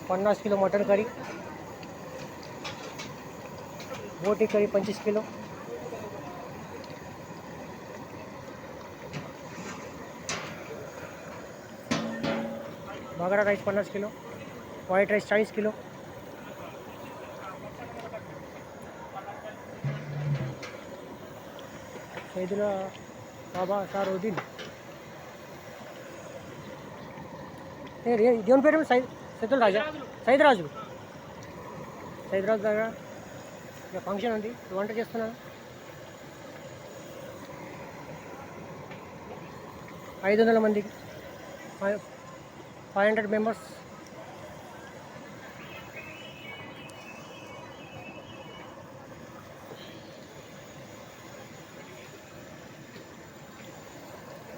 50 kilo mutton curry, बोटी curry 25 kilo, bagara rice 50 kilo, white rice 40 kilo, Saidula Baba Sarodin దేవుని పేరు సైదుల్ రాజా సైదరాజు దగ్గర ఇక ఫంక్షన్ ఉంది, వంట చేస్తున్నాను. 500 మందికి 500 మెంబర్స్.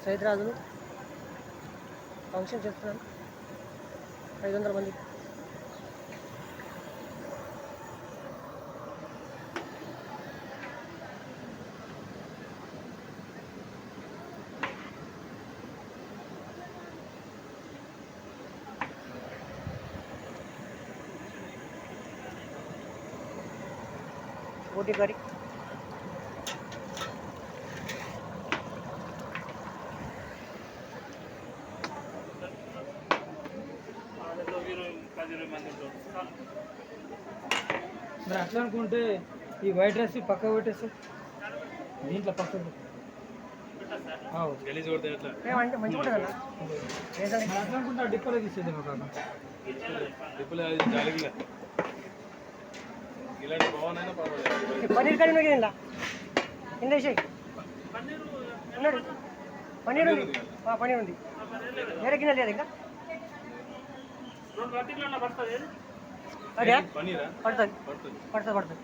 సైదరాజులు ఫంక్షన్ చేస్తున్నాను 500 మందికి. बोटी करी, మరి అట్లా అనుకుంటే ఈ వైట్ రైస్ పక్క పెట్టేసి దీంట్లో పక్క మంచిగా ఉంటుంది అన్న. అట్లా అనుకుంటే ఆ డిప్పలో తీసేది ఒక పన్నీర్ కర్రీ ఉన్నది ఇలా కింద వేసేయి. ఉన్నాడు పన్నీర్ ఉంది, పన్నీర్ ఉంది. వేరే గిన్నె లేదు ఇంకా. అదే పడుతుంది పడుతుంది పడుతుంది.